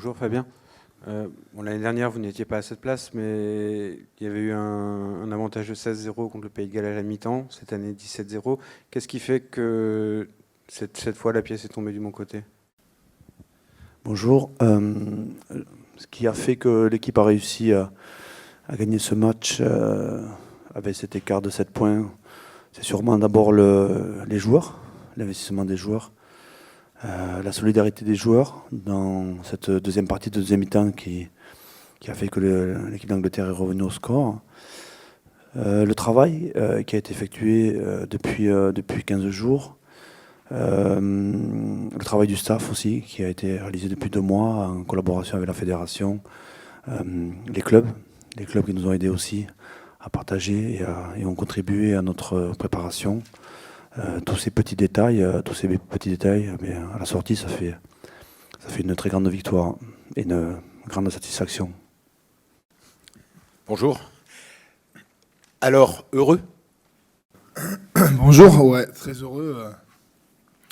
Bonjour Fabien. L'année dernière, vous n'étiez pas à cette place, mais il y avait eu un avantage de 16-0 contre le Pays de Galles à la mi-temps. Cette année, 17-0. Qu'est-ce qui fait que cette fois, la pièce est tombée du bon côté? Bonjour. Ce qui a fait que l'équipe a réussi à gagner ce match avec cet écart de 7 points, c'est sûrement d'abord les joueurs, l'investissement des joueurs, la solidarité des joueurs dans cette deuxième partie de deuxième mi-temps qui a fait que l'équipe d'Angleterre est revenue au score. Le travail qui a été effectué depuis 15 jours. Le travail du staff aussi, qui a été réalisé depuis 2 mois en collaboration avec la fédération, les clubs qui nous ont aidés aussi à partager et ont contribué à notre préparation. Tous ces petits détails, mais à la sortie, ça fait une très grande victoire et une grande satisfaction. Bonjour. Alors, heureux? Bonjour, ouais, très heureux,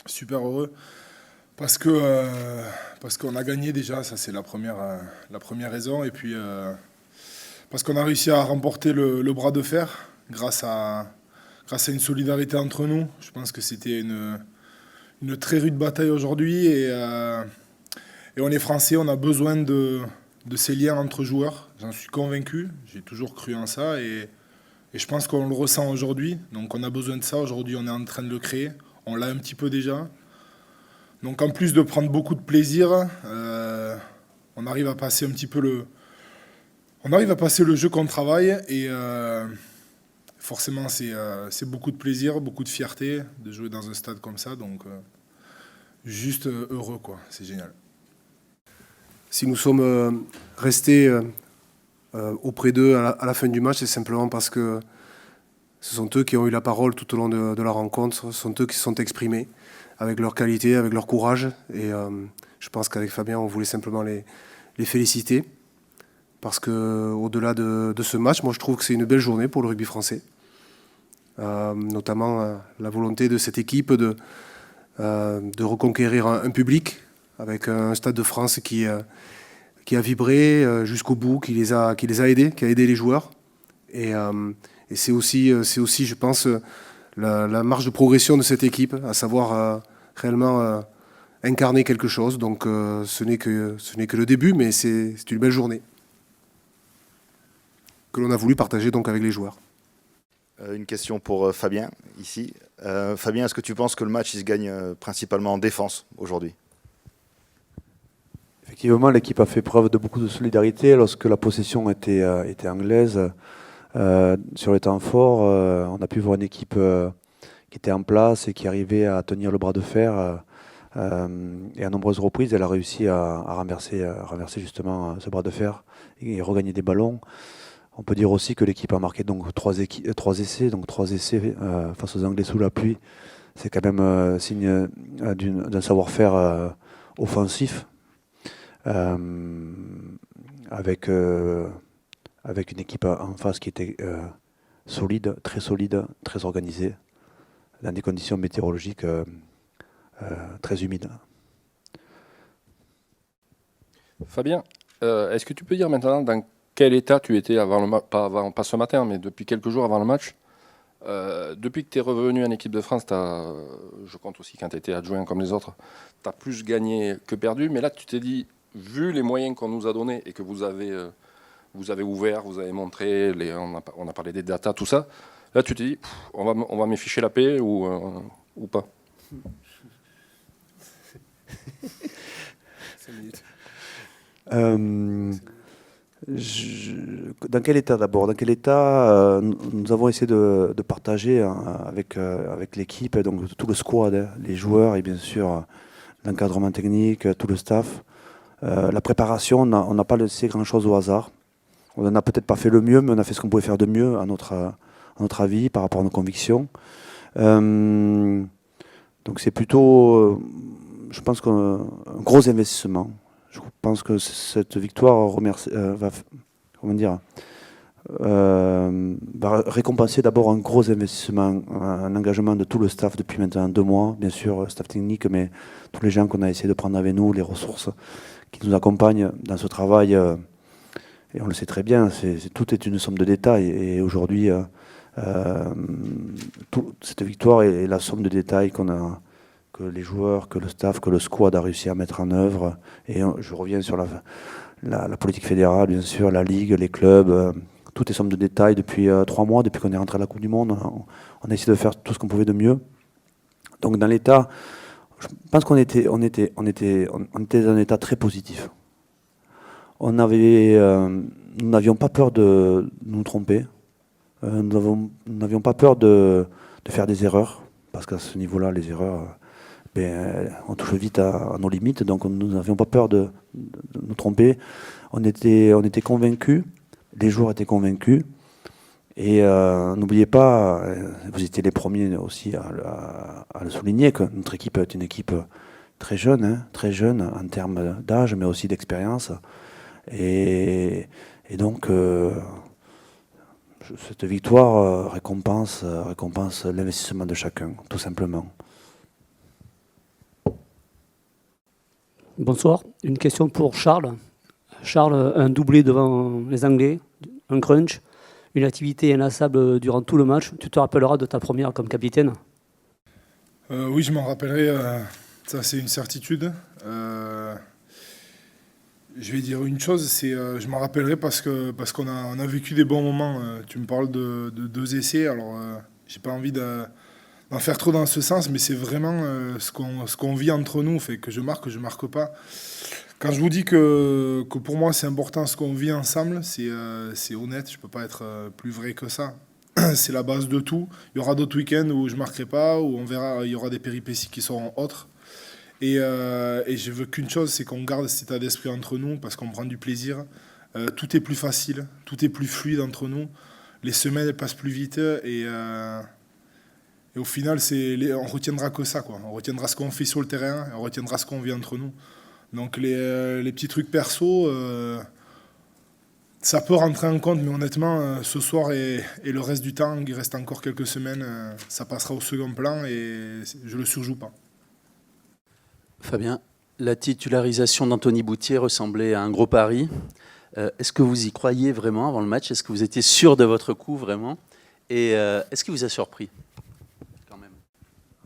super heureux, parce qu'on a gagné déjà, ça c'est la première raison, et puis parce qu'on a réussi à remporter le bras de fer grâce à une solidarité entre nous. Je pense que c'était une très rude bataille aujourd'hui, et on est français, on a besoin de ces liens entre joueurs, j'en suis convaincu, j'ai toujours cru en ça, et je pense qu'on le ressent aujourd'hui. Donc on a besoin de ça. Aujourd'hui, on est en train de le créer. On l'a un petit peu déjà. Donc en plus de prendre beaucoup de plaisir, on arrive à passer un petit peu le jeu qu'on travaille. Et forcément, c'est beaucoup de plaisir, beaucoup de fierté de jouer dans un stade comme ça. Donc juste heureux, quoi. C'est génial. Si nous sommes restés auprès d'eux à la fin du match, c'est simplement parce que ce sont eux qui ont eu la parole tout au long de la rencontre, ce sont eux qui se sont exprimés avec leur qualité, avec leur courage. Et je pense qu'avec Fabien, on voulait simplement les féliciter. Parce qu'au-delà de ce match, moi je trouve que c'est une belle journée pour le rugby français. Notamment la volonté de cette équipe de reconquérir un public avec un Stade de France qui a vibré jusqu'au bout, qui les a aidés, qui a aidé les joueurs. Et c'est aussi, je pense, la marge de progression de cette équipe, à savoir réellement incarner quelque chose. Donc ce n'est que le début, mais c'est une belle journée que l'on a voulu partager donc avec les joueurs. Une question pour Fabien, ici. Fabien, est-ce que tu penses que le match il se gagne principalement en défense aujourd'hui? Effectivement, l'équipe a fait preuve de beaucoup de solidarité lorsque la possession était anglaise. Sur les temps forts, on a pu voir une équipe qui était en place et qui arrivait à tenir le bras de fer. Et à nombreuses reprises, elle a réussi à renverser justement ce bras de fer et regagner des ballons. On peut dire aussi que l'équipe a marqué donc 3 essais face aux Anglais sous la pluie. C'est quand même signe d'un savoir-faire offensif. Avec une équipe en face qui était solide, très organisée, dans des conditions météorologiques très humides. Fabien, est-ce que tu peux dire maintenant dans quel état tu étais avant le match, pas ce matin, mais depuis quelques jours avant le match? Depuis que tu es revenu en équipe de France, je compte aussi quand tu étais adjoint comme les autres, tu as plus gagné que perdu, mais là tu t'es dit, vu les moyens qu'on nous a donnés et que vous avez ouvert, vous avez montré, on a parlé des datas, tout ça, là tu t'es dit, on va me ficher la paix ou pas? 5 minutes. Dans quel état d'abord? Dans quel état nous avons essayé de partager avec l'équipe, donc tout le squad, les joueurs et bien sûr l'encadrement technique, tout le staff. La préparation, on n'a pas laissé grand-chose au hasard. On n'a peut-être pas fait le mieux, mais on a fait ce qu'on pouvait faire de mieux à notre avis, par rapport à nos convictions. Donc c'est plutôt, je pense qu'un gros investissement. Je pense que cette victoire va récompenser d'abord un gros investissement, un engagement de tout le staff depuis maintenant 2 mois, bien sûr, staff technique, mais tous les gens qu'on a essayé de prendre avec nous, les ressources qui nous accompagnent dans ce travail. Et on le sait très bien, tout est une somme de détails. Et aujourd'hui, cette victoire est la somme de détails que les joueurs, que le staff, que le squad a réussi à mettre en œuvre. Et je reviens sur la politique fédérale, bien sûr, la Ligue, les clubs. Tout est somme de détails depuis 3 mois, depuis qu'on est rentré à la Coupe du Monde. On a essayé de faire tout ce qu'on pouvait de mieux. Donc dans l'état, je pense qu'on était dans un état très positif. Nous n'avions pas peur de nous tromper. Nous n'avions pas peur de faire des erreurs, parce qu'à ce niveau-là, les erreurs, on touche vite à nos limites, donc nous n'avions pas peur de nous tromper. On était convaincus, les joueurs étaient convaincus, et n'oubliez pas, vous étiez les premiers aussi à le souligner, que notre équipe est une équipe très jeune en termes d'âge, mais aussi d'expérience. Et donc, cette victoire récompense l'investissement de chacun, tout simplement. Bonsoir. Une question pour Charles. Charles, un doublé devant les Anglais, un crunch, une activité inlassable durant tout le match. Tu te rappelleras de ta première comme capitaine? Oui, je m'en rappellerai. Ça, c'est une certitude. Je vais dire une chose, je m'en rappellerai parce qu'on a vécu des bons moments. Tu me parles de 2 essais, alors j'ai pas envie d'en faire trop dans ce sens, mais c'est vraiment ce qu'on vit entre nous, fait que je marque pas. Quand je vous dis que pour moi c'est important ce qu'on vit ensemble, c'est honnête, je peux pas être plus vrai que ça. C'est la base de tout. Il y aura d'autres week-ends où je marquerai pas, où on verra, il y aura des péripéties qui seront autres. Et je veux qu'une chose, c'est qu'on garde cet état d'esprit entre nous, parce qu'on prend du plaisir. Tout est plus facile, tout est plus fluide entre nous. Les semaines, elles passent plus vite. Et au final, on retiendra que ça, quoi. On retiendra ce qu'on fait sur le terrain, et on retiendra ce qu'on vit entre nous. Donc les petits trucs perso, ça peut rentrer en compte, mais honnêtement, ce soir et le reste du temps, il reste encore quelques semaines, ça passera au second plan et je le surjoue pas. Fabien, la titularisation d'Anthony Bouthier ressemblait à un gros pari. Est-ce que vous y croyiez vraiment avant le match? Est-ce que vous étiez sûr de votre coup vraiment? Et est-ce qu'il vous a surpris quand même?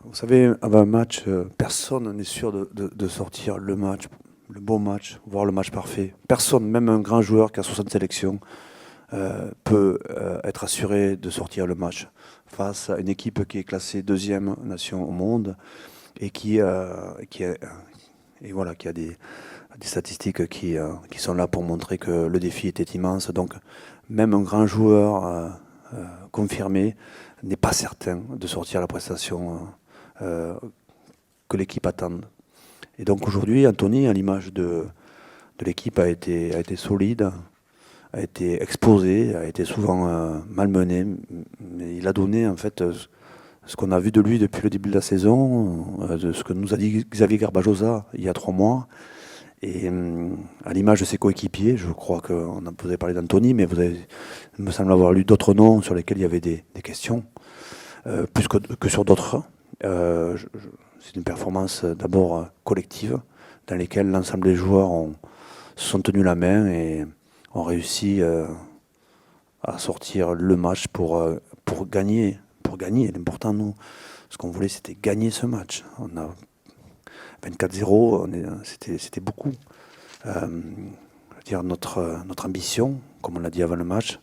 Vous savez, avant un match, personne n'est sûr de sortir le match, le bon match, voire le match parfait. Personne, même un grand joueur qui a 60 sélections, peut être assuré de sortir le match face à une équipe qui est classée 2e nation au monde et qui a des statistiques qui sont là pour montrer que le défi était immense. Donc même un grand joueur confirmé n'est pas certain de sortir la prestation que l'équipe attend. Et donc aujourd'hui, Anthony, à l'image de l'équipe, a été solide, a été exposé, a été souvent malmené, mais il a donné en fait ce qu'on a vu de lui depuis le début de la saison, de ce que nous a dit Xavier Garbajosa il y a 3 mois. Et à l'image de ses coéquipiers, je crois qu'on a vous avez parlé d'Anthony, mais il me semble avoir lu d'autres noms sur lesquels il y avait des questions, plus que sur d'autres. C'est une performance d'abord collective, dans laquelle l'ensemble des joueurs se sont tenus la main et ont réussi à sortir le match pour gagner. L'important, nous, ce qu'on voulait, c'était gagner ce match. On a 24-0, c'était beaucoup. Je veux dire, notre ambition, comme on l'a dit avant le match,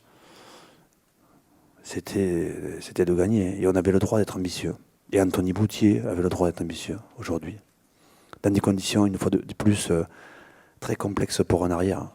c'était de gagner. Et on avait le droit d'être ambitieux. Et Anthony Bouthier avait le droit d'être ambitieux aujourd'hui. Dans des conditions, une fois de plus, très complexes pour un arrière.